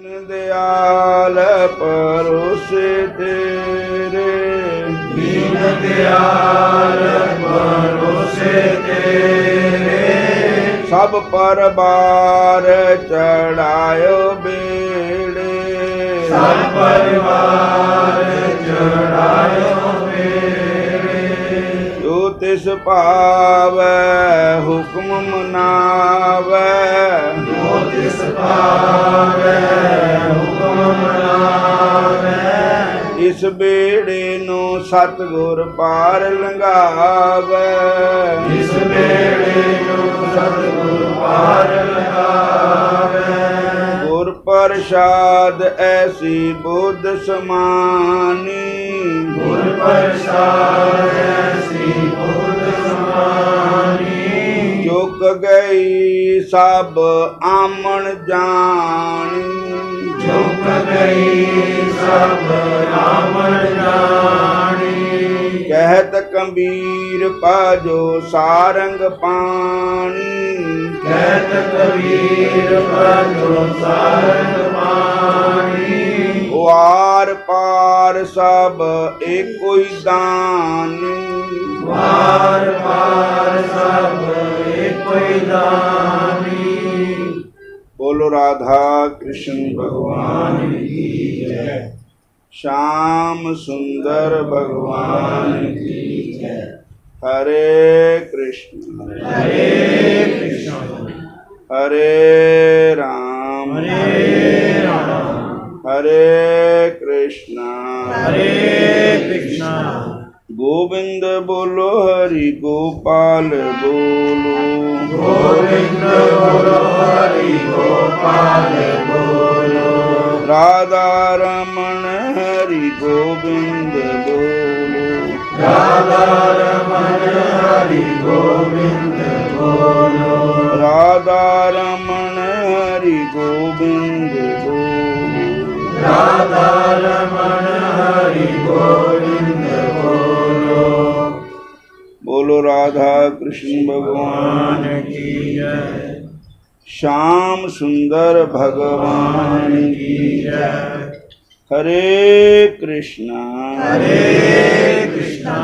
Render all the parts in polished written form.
दीन दयाल परोसे तेरे, दीन दयाल भरोसे तेरे, सब पर बार चढ़ायो बेड़े, सब परिवार चढ़ायो मेरे, जो तिस पावै हुक्म मनावै, जो तिस पावै हुक्म मनावै, इस बेड़े नु सतगुर पार लंघावै, इस बेड़े नू सतगुर पार लगावै, गुर प्रसाद ऐसी बुद्ध समानी, गुर प्रसाद ऐसी बुद्ध समानी, चुक गई सब आमन जानी, झुक गई सब रामन जानी, कहत कबीर पाजो सारंग पानी, कहत कबीर भजो सारंग पानी, वार पार सब एको ही दानी, वार पार सब एको ही दानी। बोलो राधा कृष्ण भगवान भगवान की जय, श्याम सुंदर भगवान की जय। हरे कृष्ण हरे कृष्ण हरे राम हरे राम हरे कृष्ण हरे कृष्ण, गोविंद बोलो हरि गोपाल बोलो, गोविंद बोलो हरि गोपाल बोलो, राधा रमण हरि गोविंद बोलो, राधा रमण हरि गोविंद बोलो, राधा रमण हरि गोविंद बोलो, राधा रमण हरि गोविंद बोलो। बोलो राधा कृष्ण भगवान भगवान की जय, श्याम सुंदर भगवान भगवान की जय। हरे कृष्णा हरे कृष्णा।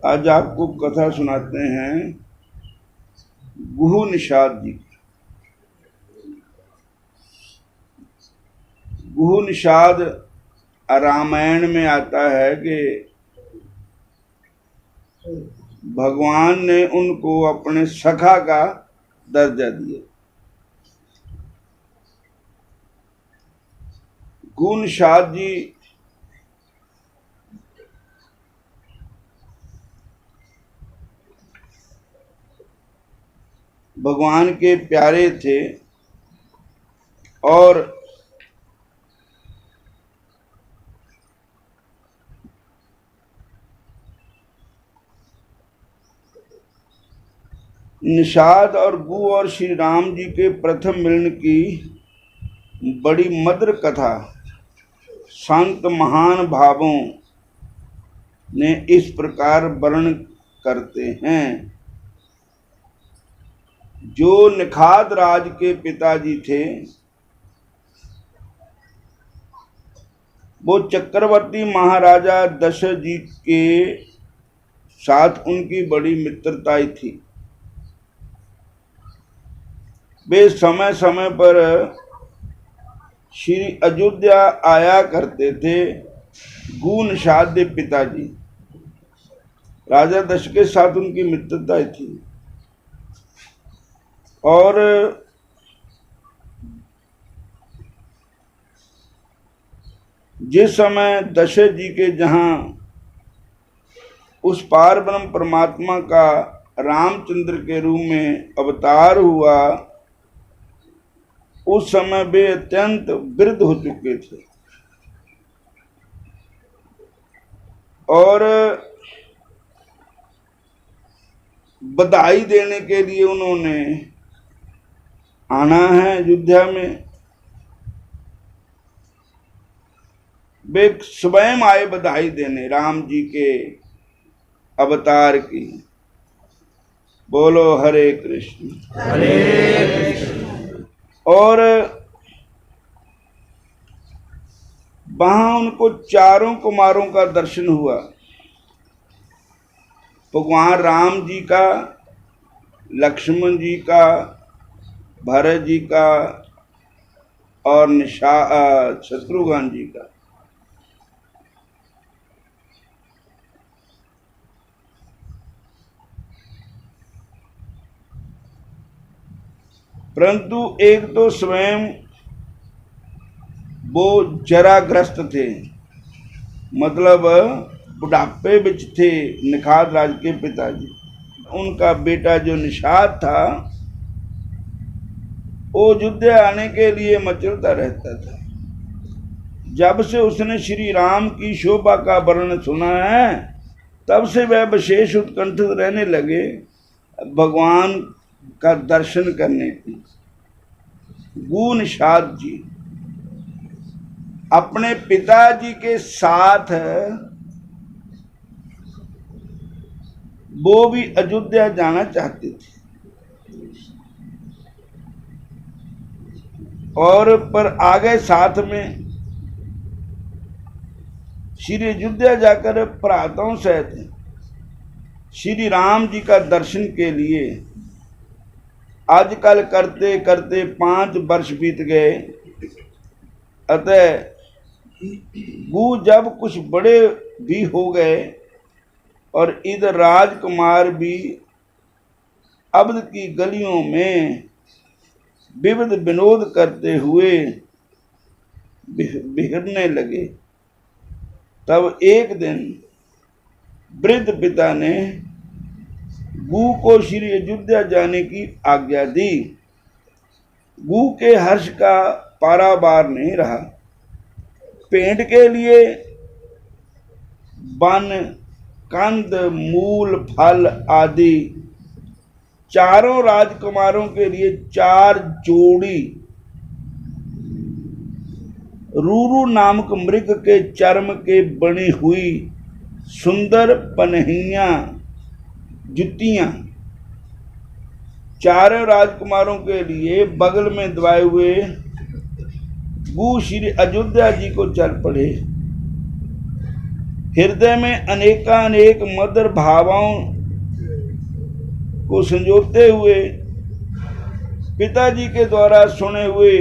आज आपको कथा सुनाते हैं गुहु निषाद जी। गुहु निषाद रामायण में आता है कि भगवान ने उनको अपने सखा का दर्जा दिया। गुहु निषाद जी भगवान के प्यारे थे और निषाद और गुहु और श्री राम जी के प्रथम मिलन की बड़ी मधुर कथा संत महान भावों ने इस प्रकार वर्णन करते हैं। जो निखाद राज के पिताजी थे वो चक्रवर्ती महाराजा दशरथ जी के साथ उनकी बड़ी मित्रता थी। वे समय समय पर श्री अयोध्या आया करते थे। गुहु निषाद पिताजी राजा दशरथ के साथ उनकी मित्रता थी और जिस समय दशरथ जी के जहाँ उस पार ब्रह्म परमात्मा का रामचंद्र के रूप में अवतार हुआ, उस समय वे अत्यंत वृद्ध हो चुके थे और बधाई देने के लिए उन्होंने आना है अयोध्या में। वे स्वयं आए बधाई देने राम जी के अवतार की। बोलो हरे कृष्ण। हरे कृष्ण। और वहां उनको चारों कुमारों का दर्शन हुआ। भगवान राम जी का, लक्ष्मण जी का, भरत जी का और शत्रुघ्न जी का। परंतु एक तो स्वयं वो जराग्रस्त थे, मतलब बुढ़ापे बिच थे, निषाद राज के पिताजी। उनका बेटा जो निषाद था वो अयोध्या आने के लिए मचलता रहता था। जब से उसने श्री राम की शोभा का वर्णन सुना है तब से वह विशेष उत्कंठित रहने लगे भगवान का दर्शन करने की। गू निषाद जी अपने पिताजी के साथ वो भी अयोध्या जाना चाहते थे, और पर आगे साथ में श्री अयोध्या जाकर प्रातों सहित श्री राम जी का दर्शन के लिए आजकल करते करते 5 वर्ष बीत गए। अतः वो जब कुछ बड़े भी हो गए और इधर राजकुमार भी अवध की गलियों में विविध विनोद करते हुए बिखरने लगे, तब एक दिन वृद्ध पिता ने गू को श्री अयोध्या जाने की आज्ञा दी। गू के हर्ष का पारावार नहीं रहा। पेंट के लिए वन, कंद, मूल, फल आदि चारों राजकुमारों के लिए 4 जोड़ी रूरू नामक मृग के चर्म के बनी हुई सुंदर पनहिया जुतियां, चारों राजकुमारों के लिए बगल में दबाए हुए गू श्री अयोध्या जी को चल पड़े। हृदय में अनेकानेक मधुर भावों को संजोते हुए पिताजी के द्वारा सुने हुए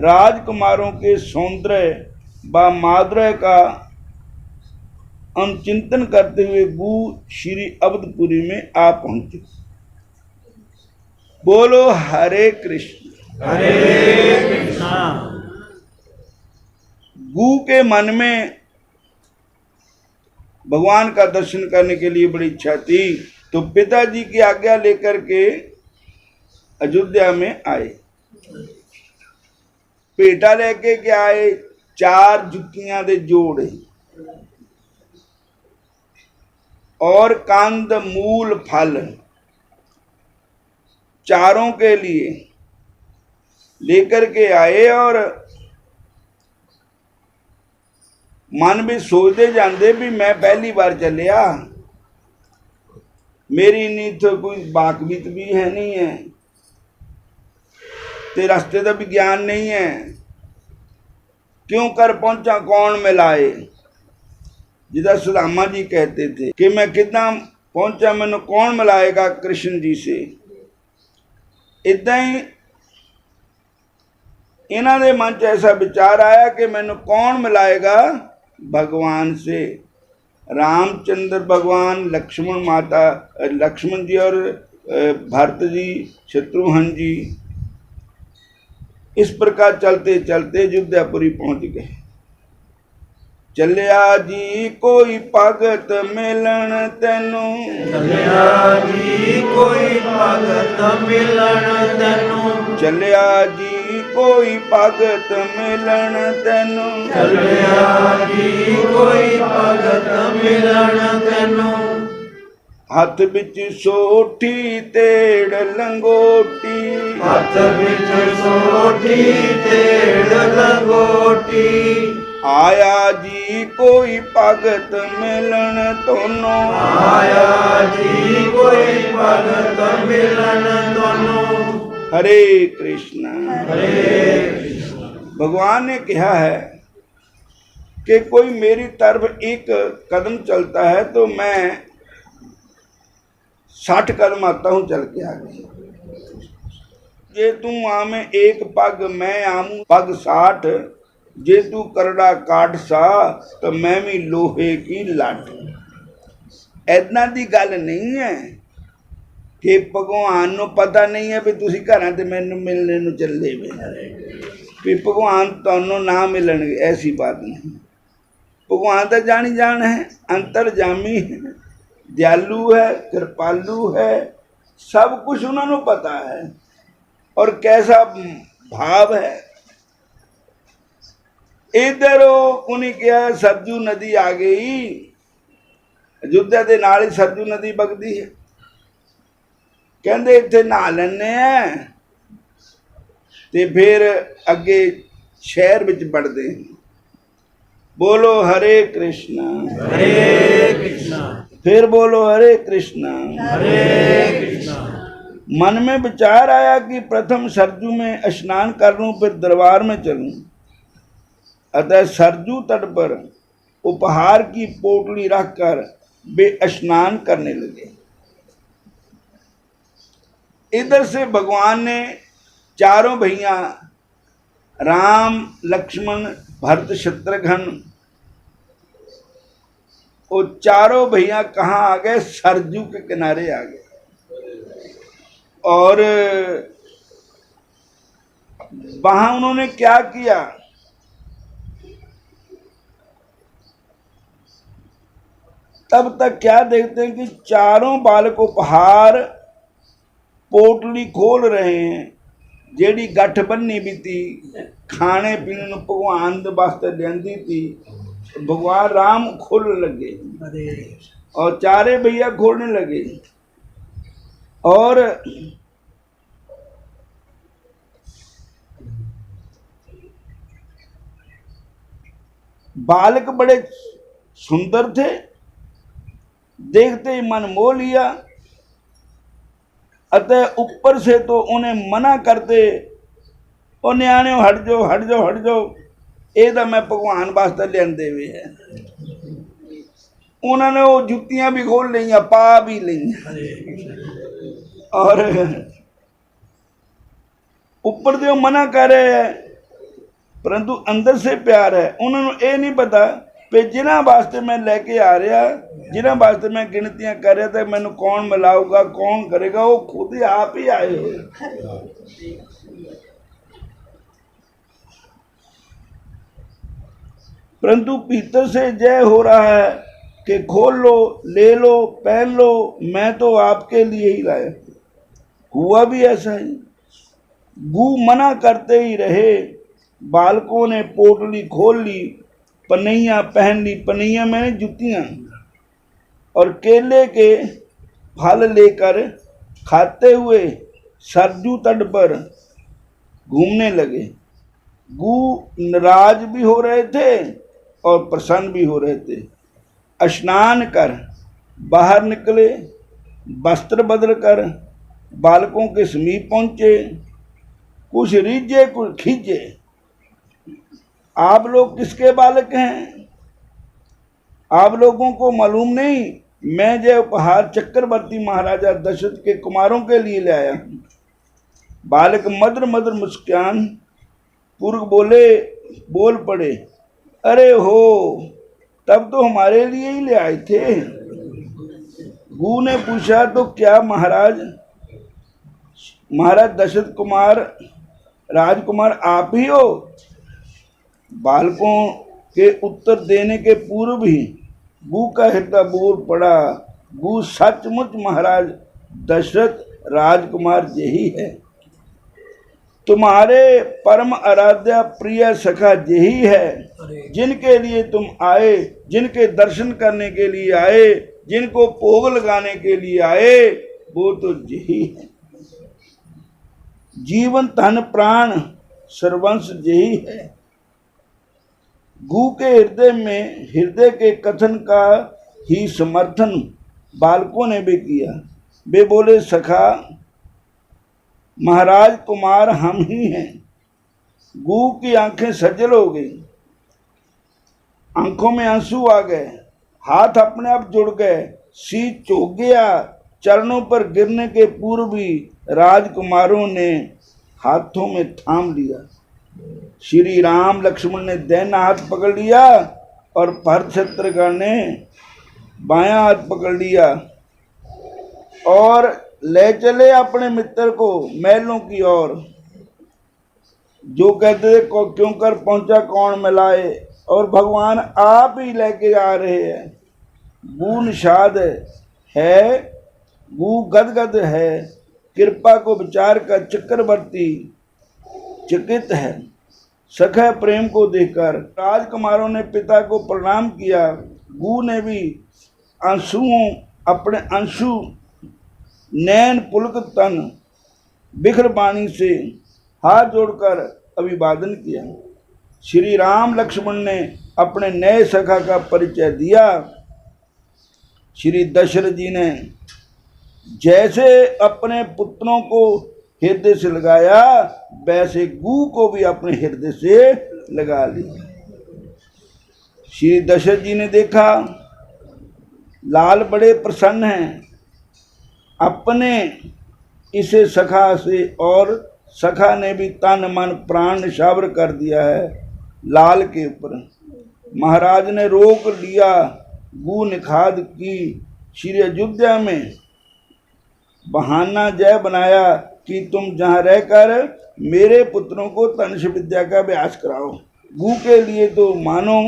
राजकुमारों के सौंदर्य व माधुर्य का अनुचिंतन करते हुए गू श्री अवधपुरी में आ पहुंचे। बोलो हरे कृष्ण। हरे कृष्णा। गू के मन में भगवान का दर्शन करने के लिए बड़ी इच्छा थी, तो पिताजी की आज्ञा लेकर के अयोध्या में आए। पेटा लेके के आए, 4 जुतियां दे जोड़े और कंद, मूल, फल चारों के लिए लेकर के आए, और मन भी सोचते जाते भी मैं पहली बार चलिया, मेरी नहीं तो कोई बाकबीत भी है नहीं है, ते रास्ते का भी ज्ञान नहीं है, क्यों कर पहुंचा कौन मिलाए। जिदा सुदामा जी कहते थे कि मैं कितना पहुंचा, मैंने कौन मिलाएगा कृष्ण जी से। इदा ही इन्हों के मन च ऐसा विचार आया कि मैंने कौन मिलाएगा भगवान से। रामचंद्र भगवान, लक्ष्मण माता, लक्ष्मण जी और भरत जी, शत्रुघ्न जी, इस प्रकार चलते चलते अयोध्यापुरी पहुंच गए। चलिया जी कोई भगत मिलन तेनू, चलिया जी कोई भगत मिलन तेनू, चलिया जी कोई भगत मिलन तेनू, चलिया जी कोई भगत मिलन तेनू। हथ बिच सोठी तेड़ लंगोटी, हथ बिच सोठी तेड़ लंगोटी। आया जी कोई भगत मिलन तोनो, आया जी कोई भगत मिलन तोनो। हरे कृष्ण। हरे कृष्ण। भगवान ने कहा है कि कोई मेरी तरफ एक कदम चलता है तो मैं 60 कदम आता हूँ चल के आगे। जे तू आमे एक पग मैं आमू पग 60, जे तू करड़ा काट सा तो मैं भी लोहे की लाठ। इतना दी गल नहीं है कि भगवान नूं पता नहीं है भी तुसी घरां ते मैनूं मिलने नूं चले वे, भी भगवान तुहानूं ना मिलणगे, ऐसी बात नहीं। भगवान तो जानी जान है, अंतरजामी है, दयालु है, कृपालु है, सब कुछ उन्होंने पता है और कैसा भाव है। इधर उन्हें क्या सरजू नदी आ गई, अयोध्या के नाल ही सरजू नदी बगदी है, कहते इत्थे नहा लैने ते फिर अगे शहर विच बढ़ते। बोलो हरे कृष्णा हरे कृष्णा, फिर बोलो हरे कृष्णा हरे कृष्णा। मन में विचार आया कि प्रथम सरजू में स्नान कर लूं फिर दरबार में चलूं। अतः सरजू तट पर उपहार की पोटली रखकर वे स्नान करने लगे। इधर से भगवान ने चारों भैया राम लक्ष्मण भरत शत्रुघ्न, वो चारों भैया कहाँ आ गए? सरजू के किनारे आ गए। और वहां उन्होंने क्या किया? तब तक क्या देखते हैं कि चारों बालक उपहार पोटली खोल रहे हैं, जेड़ी गठ बन्नी भी थी खाने पीने नूं भगवान दे वास्ते लियांदी थी, भगवान राम खोल लगे और चारे भैया खोलने लगे। और बालक बड़े सुंदर थे, देखते ही मन मोह लिया। अतः ऊपर से तो उन्हें मना करते, ओ न्याणे हट जाओ हट जाओ हट जाओ, ये तो मैं भगवान वास्ते लियांदे हुए है। उन्होंने वो जुतियां भी खोल लिया, पा भी ली, और ऊपर से वो मना कर रहे हैं, परंतु अंदर से प्यार है। उन्होंने ये नहीं पता कि जिन्हां वास्ते मैं लेके आ रहा, जिन्हां वास्ते मैं गिनतियां कर रहा था, मैनू कौन मिलाऊगा कौन करेगा, वो खुद ही आप ही आए हो। परंतु भीतर से जय हो रहा है कि खोल लो, ले लो, पहन लो, मैं तो आपके लिए ही लाया। हुआ भी ऐसा ही। गू मना करते ही रहे, बालकों ने पोटली खोल ली, पनैया पहन ली, पनैया मैंने जुतियां, और केले के फल लेकर खाते हुए सरजू तट पर घूमने लगे। गू नाराज भी हो रहे थे और प्रसन्न भी हो रहे थे। स्नान कर बाहर निकले, वस्त्र बदल कर बालकों के समीप पहुंचे, कुछ रीझे कुछ खींचे। आप लोग किसके बालक हैं? आप लोगों को मालूम नहीं मैं जो उपहार चक्रवर्ती महाराजा दशरथ के कुमारों के लिए ले आया हूं। बालक मधुर मधुर मुस्कान पूर्व बोल पड़े, अरे हो, तब तो हमारे लिए ही ले आए थे। गू ने पूछा, तो क्या महाराज दशरथ कुमार राजकुमार आप ही हो? बालकों के उत्तर देने के पूर्व ही गू का हृदय बोल पड़ा, गू सचमुच महाराज दशरथ राजकुमार यही है। तुम्हारे परम आराध्या प्रिय सखा यही है, जिनके लिए तुम आए, जिनके दर्शन करने के लिए आए, जिनको भोग लगाने के लिए आए, वो तो यही है। जीवन धन प्राण सर्वंश यही है। गू के हृदय के कथन का ही समर्थन बालकों ने भी किया। वे बोले, सखा महाराज कुमार हम ही हैं। गू की आंखें सजल हो गई। आंखों में आंसू आ गए, हाथ अपने आप जुड़ गए, शीत झुक गया। चरणों पर गिरने के पूर्व भी राजकुमारों ने हाथों में थाम लिया। श्री राम लक्ष्मण ने दाहिना हाथ पकड़ लिया और भरत शत्रुघ्न ने बायां हाथ पकड़ लिया और ले चले अपने मित्र को महलों की ओर। जो कहते थे क्यों कर पहुंचा कौन मिलाए, और भगवान आप ही लेके आ रहे हैं। वो निषाद है, वो गदगद है, कृपा को विचार कर चक्रवर्ती चकित है। सखा प्रेम को देखकर राजकुमारों ने पिता को प्रणाम किया। गू ने भी अपने अंशु नैन पुलक तन बिखर बाणी से हाथ जोड़कर अभिवादन किया। श्री राम लक्ष्मण ने अपने नए सखा का परिचय दिया। श्री दशरथ जी ने जैसे अपने पुत्रों को हृदय से लगाया, वैसे गू को भी अपने हृदय से लगा लिया। श्री दशरथ जी ने देखा लाल बड़े प्रसन्न हैं अपने इसे सखा से, और सखा ने भी तन मन प्राण निछावर कर दिया है लाल के ऊपर। महाराज ने रोक लिया गू निखाद की। श्री अयोध्या में बहाना जय बनाया कि तुम जहाँ रहकर मेरे पुत्रों को तनुष विद्या का अभ्यास कराओ। गू के लिए तो मानो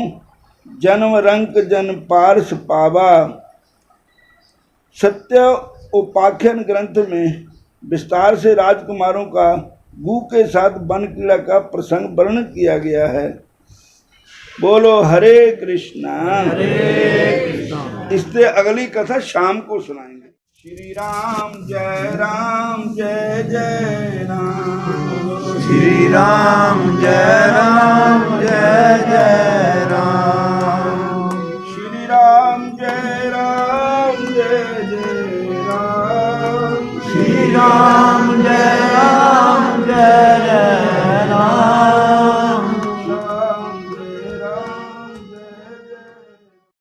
जन्म रंक जन पारस पावा। सत्य उपाख्यान ग्रंथ में विस्तार से राजकुमारों का गू के साथ वन क्रीड़ा का प्रसंग वर्णन किया गया है। बोलो हरे कृष्णा। इससे अगली कथा शाम को सुनाएंगे। श्री राम जय जय राम। श्री राम जय जय राम। श्री राम जय जय राम। श्री राम जय जय